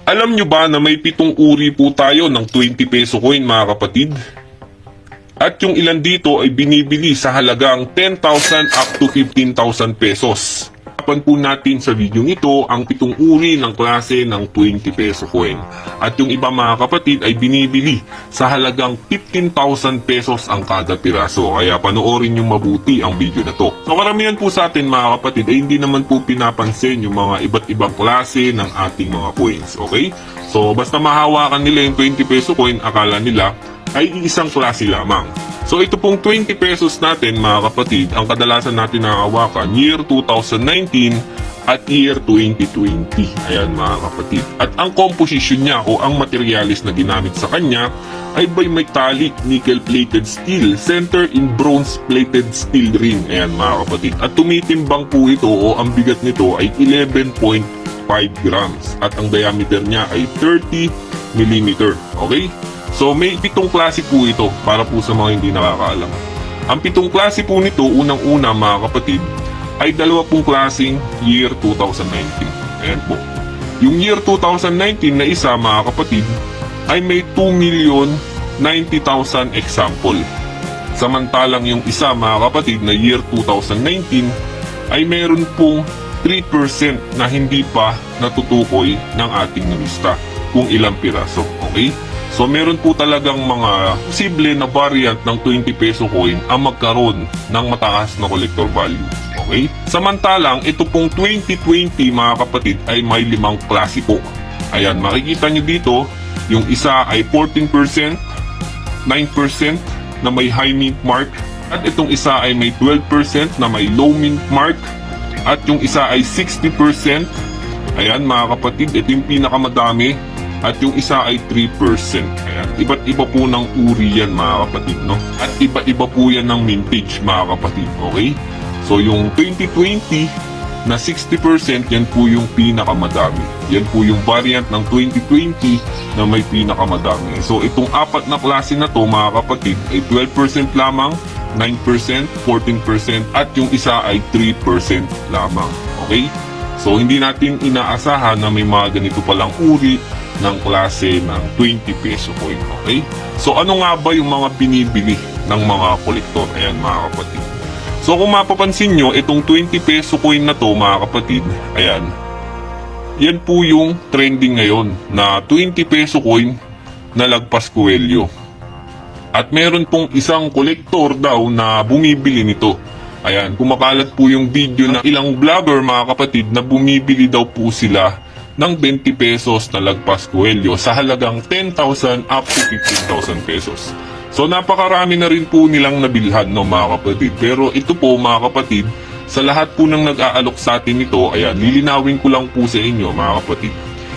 Alam nyo ba na may 7 uri po tayo ng 20 peso coin mga kapatid? At yung ilan dito ay binibili sa halagang 10,000 up to 15,000 pesos. Pag po natin sa video ito ang 7 uri ng klase ng 20 peso coin. At yung iba mga kapatid ay binibili sa halagang 15,000 pesos ang kada piraso. Kaya panoorin nyo mabuti ang video na to. So karamihan po sa atin mga kapatid ay hindi naman po pinapansin yung mga iba't ibang klase ng ating mga coins. Okay? So basta mahawakan nila yung 20 peso coin, akala nila ay isang klase lamang. So ito pong 20 pesos natin mga kapatid, ang kadalasan natin nakahawakan year 2019 at year 2020. Ayan mga kapatid. At ang composition niya o ang materialis na ginamit sa kanya ay bimetallic nickel-plated steel, center in bronze-plated steel ring. Ayan mga kapatid. At tumitimbang po ito o ang bigat nito ay 11.5 grams at ang diameter niya ay 30 mm. Okay? So may 7 klase po ito para po sa mga hindi nakakaalam. Ang 7 klase po nito, unang-una mga kapatid, ay 2 klaseng year 2019. Ayan po. Yung year 2019 na isa mga kapatid ay may 2,090,000 example. Samantalang yung isa mga kapatid na year 2019 ay meron pong 3% na hindi pa natutukoy ng ating lista kung ilang piraso. Okay? So meron po talagang mga posible na variant ng 20 peso coin ang magkaroon ng mataas na collector value. Okay? Samantalang ito pong 2020 mga kapatid ay may 5 klase po. Ayan, makikita nyo dito, yung isa ay 14%, 9% na may high mint mark, at itong isa ay may 12% na may low mint mark, at yung isa ay 60%. Ayan mga kapatid, ito yung pinakamadami. At yung isa ay 3%. Ayan. Iba't iba po ng uri yan mga kapatid, no? At iba-iba po yan ng mintage mga kapatid. Okay? So yung 2020 na 60% yan po yung pinakamadami. Yan po yung variant ng 2020 na may pinakamadami. So itong 4 na klase na to mga kapatid ay 12% lamang, 9%, 14% at yung isa ay 3% lamang. Okay? So hindi natin inaasahan na may mga ganito palang uri ng klase ng 20 peso coin. Okay? So ano nga ba yung mga binibili ng mga kolektor? Ayan mga kapatid. So kung mapapansin nyo, itong 20 peso coin na to mga kapatid, ayan, yan po yung trending ngayon na 20 peso coin na lagpas Coelho. At meron pong isang kolektor daw na bumibili nito. Ayan, kumakalat po yung video na ilang vlogger mga kapatid na bumibili daw po sila ng 20 pesos na lagpas Coelho sa halagang 10,000 up to 15,000 pesos. So napakarami na rin po nilang nabilhan, no mga kapatid. Pero ito po mga kapatid, sa lahat po ng nag-aalok sa atin ito, ayan, lilinawin ko lang po sa inyo mga kapatid.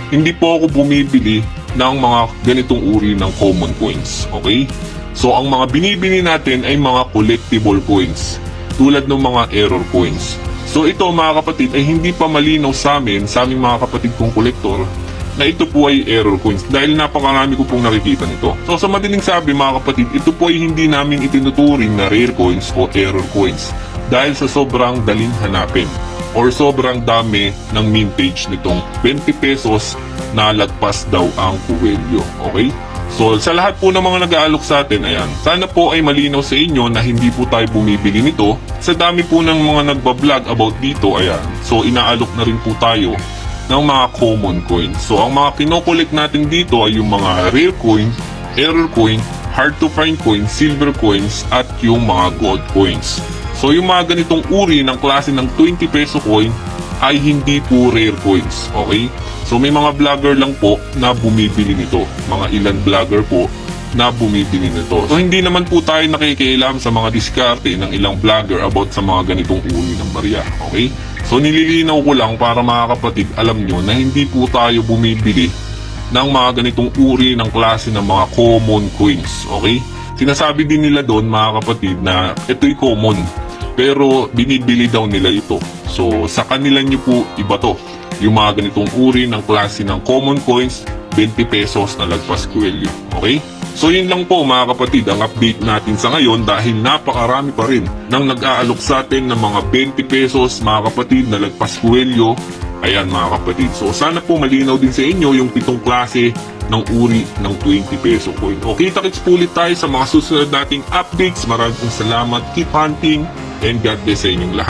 Hindi po ako bumibili ng mga ganitong uri ng common coins. Okay? So ang mga binibili natin ay mga collectible coins, tulad ng mga error coins. So ito mga kapatid ay hindi pa malinaw sa aming mga kapatid kong kolektor na ito po ay error coins dahil napakarami ko pong nakikita nito. So sa madaling sabi mga kapatid, ito po ay hindi namin itinuturing na rare coins o error coins dahil sa sobrang daling hanapin or sobrang dami ng mintage nitong 20 pesos na lagpas daw ang Coelho. Okay? So sa lahat po ng mga nag-aalok sa atin, ayan, sana po ay malinaw sa inyo na hindi po tayo bumibili nito. Sa dami po ng mga nagbablog about dito, ayan, so inaalok na rin po tayo ng mga common coins. So ang mga kinokollect natin dito ay yung mga rare coin, error coin, hard to find coin, silver coins, at yung mga gold coins. So yung mga ganitong uri ng klase ng 20 peso coin ay hindi po rare coins. Okay? So may mga vlogger lang po na bumibili nito. Mga ilan vlogger po na bumibili nito. So hindi naman po tayo nakikialam sa mga diskarte ng ilang vlogger about sa mga ganitong uri ng barya. Okay? So nililinaw ko lang para mga kapatid alam nyo na hindi po tayo bumibili ng mga ganitong uri ng klase ng mga common coins. Okay? Sinasabi din nila doon mga kapatid na ito'y common. Pero binibili daw nila ito. So sa kanila nyo po iba to. Yung mga ganitong uri ng klase ng common coins, 20 pesos na lagpas Coelho. Okay? So yun lang po mga kapatid ang update natin sa ngayon dahil napakarami pa rin nang nag-aalok sa atin ng mga 20 pesos mga kapatid na lagpas Coelho Ayan mga kapatid. So sana po malinaw din sa inyo yung 7 klase ng uri ng 20 peso coin. Okay, kita-kits po ulit tayo sa mga susunod nating updates. Maraming salamat. Keep hunting and God bless sa inyong lahat.